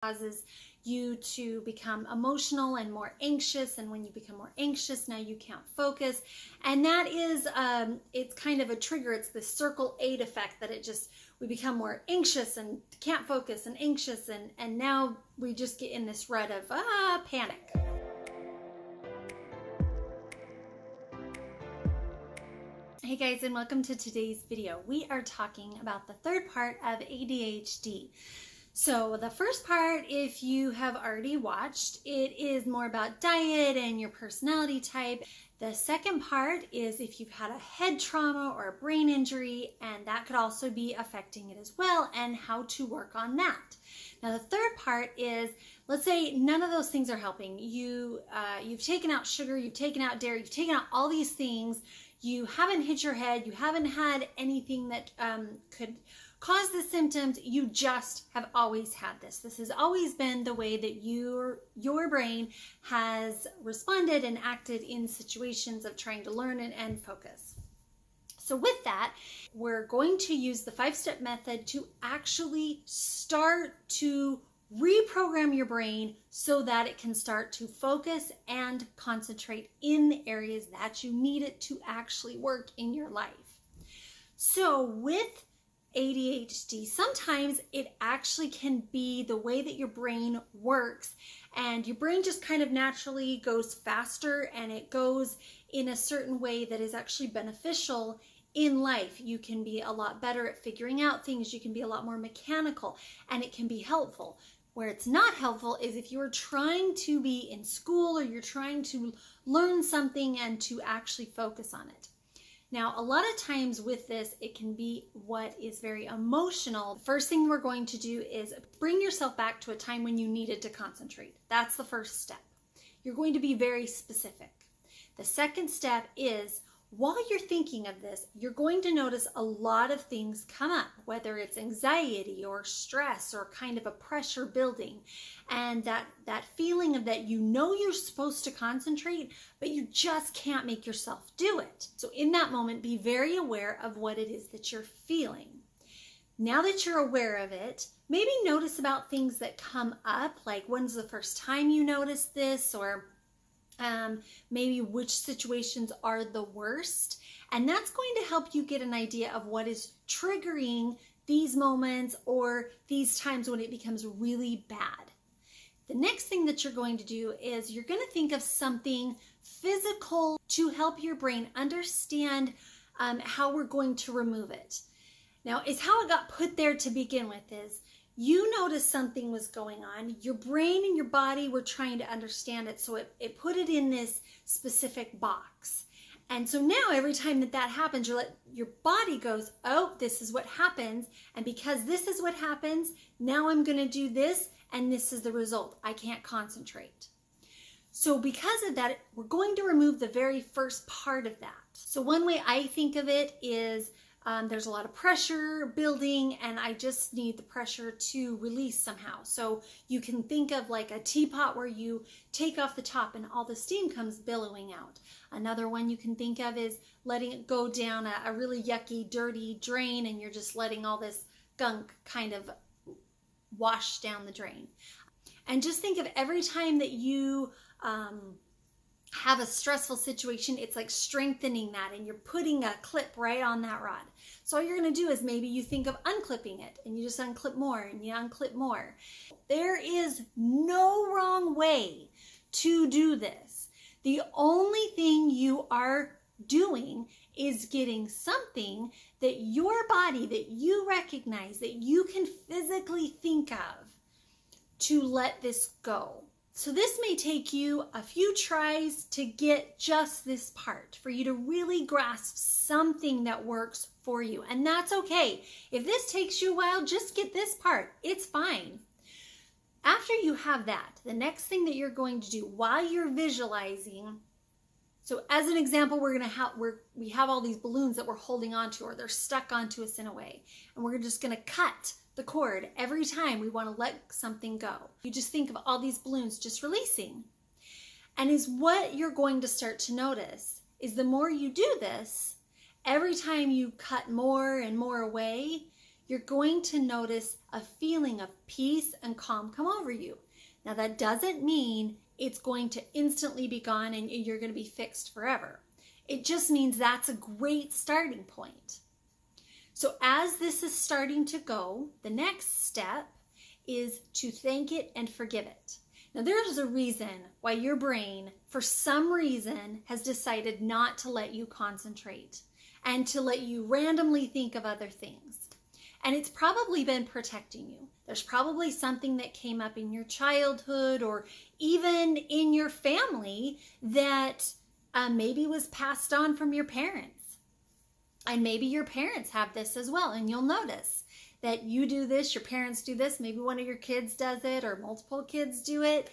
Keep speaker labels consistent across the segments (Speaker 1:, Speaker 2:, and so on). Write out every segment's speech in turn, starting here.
Speaker 1: causes you to become emotional and more anxious, and when you become more anxious, now you can't focus, and that is it's kind of a trigger. It's the circle 8 effect, that we become more anxious and can't focus and anxious, and now we just get in this rut of panic. Hey guys, and welcome to today's video. We are talking about the third part of ADHD. So the first part, if you have already watched, it is more about diet and your personality type. The second part is if you've had a head trauma or a brain injury, and that could also be affecting it as well, and how to work on that. Now the third part is, let's say none of those things are helping. You've taken out sugar, you've taken out dairy, you've taken out all these things. You haven't hit your head, you haven't had anything that could cause the symptoms, you just have always had this. This has always been the way that your brain has responded and acted in situations of trying to learn and focus. So with that, we're going to use the 5-step method to actually start to reprogram your brain so that it can start to focus and concentrate in the areas that you need it to actually work in your life. So with ADHD, sometimes it actually can be the way that your brain works, and your brain just kind of naturally goes faster, and it goes in a certain way that is actually beneficial in life. You can be a lot better at figuring out things, you can be a lot more mechanical, and it can be helpful. Where it's not helpful is if you're trying to be in school or you're trying to learn something and to actually focus on it. Now, a lot of times with this, it can be what is very emotional. The first thing we're going to do is bring yourself back to a time when you needed to concentrate. That's the first step. You're going to be very specific. The second step is, while you're thinking of this, you're going to notice a lot of things come up, whether it's anxiety or stress or kind of a pressure building, and that feeling of that you know you're supposed to concentrate, but you just can't make yourself do it. So in that moment, be very aware of what it is that you're feeling. Now that you're aware of it, maybe notice about things that come up, like when's the first time you noticed this, or maybe which situations are the worst, and that's going to help you get an idea of what is triggering these moments or these times when it becomes really bad. The next thing that you're going to do is you're going to think of something physical to help your brain understand how we're going to remove it. Now, it's how it got put there to begin with. Is you noticed something was going on, your brain and your body were trying to understand it, so it put it in this specific box. And so now every time that happens, your body goes, oh, this is what happens, and because this is what happens, now I'm going to do this, and this is the result. I can't concentrate. So because of that, we're going to remove the very first part of that. So one way I think of it is, there's a lot of pressure building, and I just need the pressure to release somehow. So you can think of like a teapot where you take off the top and all the steam comes billowing out. Another one you can think of is letting it go down a really yucky, dirty drain, and you're just letting all this gunk kind of wash down the drain. And just think of every time that you have a stressful situation, it's like strengthening that, and you're putting a clip right on that rod. So all you're going to do is maybe you think of unclipping it, and you just unclip more and you unclip more. There is no wrong way to do this. The only thing you are doing is getting something that your body, that you recognize, that you can physically think of to let this go. So this may take you a few tries to get just this part, for you to really grasp something that works for you. And that's okay. If this takes you a while, just get this part. It's fine. After you have that, the next thing that you're going to do while you're visualizing, so as an example, we have all these balloons that we're holding onto, or they're stuck onto us in a way, and we're just going to cut the cord every time we want to let something go. You just think of all these balloons just releasing. And is what you're going to start to notice is the more you do this, every time you cut more and more away, you're going to notice a feeling of peace and calm come over you. Now, that doesn't mean it's going to instantly be gone and you're going to be fixed forever. It just means that's a great starting point. So as this is starting to go, the next step is to thank it and forgive it. Now, there's a reason why your brain, for some reason, has decided not to let you concentrate and to let you randomly think of other things. And it's probably been protecting you. There's probably something that came up in your childhood or even in your family that maybe was passed on from your parents. And maybe your parents have this as well. And you'll notice that you do this, your parents do this, maybe one of your kids does it or multiple kids do it.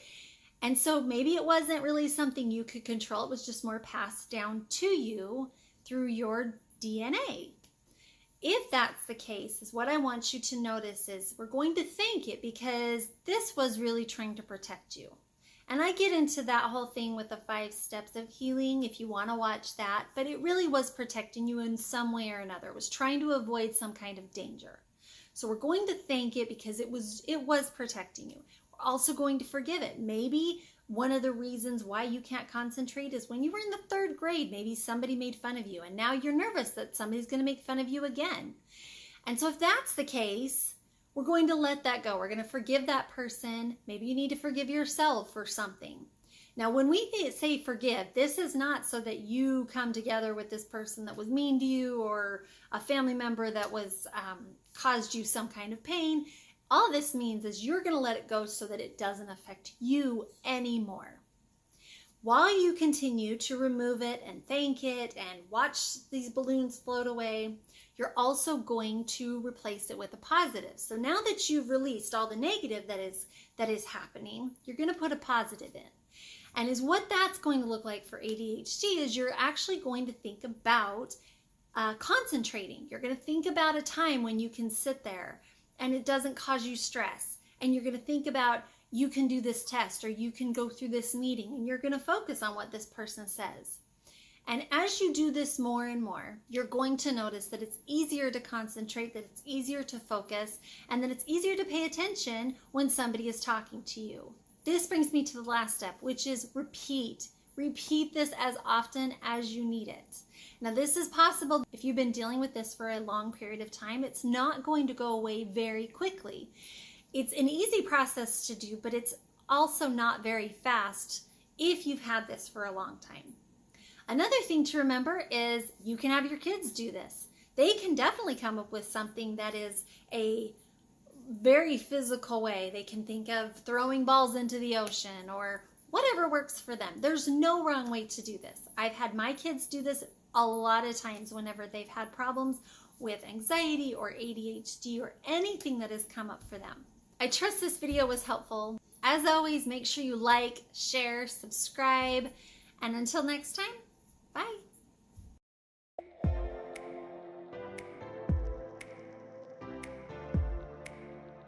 Speaker 1: And so maybe it wasn't really something you could control. It was just more passed down to you through your DNA. If that's the case, is what I want you to notice is we're going to thank it because this was really trying to protect you. And I get into that whole thing with the 5 steps of healing if you want to watch that, but it really was protecting you in some way or another. It was trying to avoid some kind of danger. So we're going to thank it because it was protecting you. We're also going to forgive it. Maybe one of the reasons why you can't concentrate is when you were in the 3rd grade, maybe somebody made fun of you and now you're nervous that somebody's going to make fun of you again. And so if that's the case, we're going to let that go. We're going to forgive that person. Maybe you need to forgive yourself for something. Now, when we say forgive, this is not so that you come together with this person that was mean to you or a family member that was caused you some kind of pain. All this means is you're going to let it go so that it doesn't affect you anymore. While you continue to remove it and thank it and watch these balloons float away, you're also going to replace it with a positive. So now that you've released all the negative that is happening, you're going to put a positive in. And is what that's going to look like for ADHD is you're actually going to think about concentrating. You're going to think about a time when you can sit there and it doesn't cause you stress. And you're going to think about you can do this test or you can go through this meeting and you're going to focus on what this person says. And as you do this more and more, you're going to notice that it's easier to concentrate, that it's easier to focus, and that it's easier to pay attention when somebody is talking to you. This brings me to the last step, which is repeat. Repeat this as often as you need it. Now, this is possible if you've been dealing with this for a long period of time. It's not going to go away very quickly. It's an easy process to do, but it's also not very fast if you've had this for a long time. Another thing to remember is you can have your kids do this. They can definitely come up with something that is a very physical way. They can think of throwing balls into the ocean or whatever works for them. There's no wrong way to do this. I've had my kids do this a lot of times whenever they've had problems with anxiety or ADHD or anything that has come up for them. I trust this video was helpful. As always, make sure you like, share, subscribe, and until next time, bye.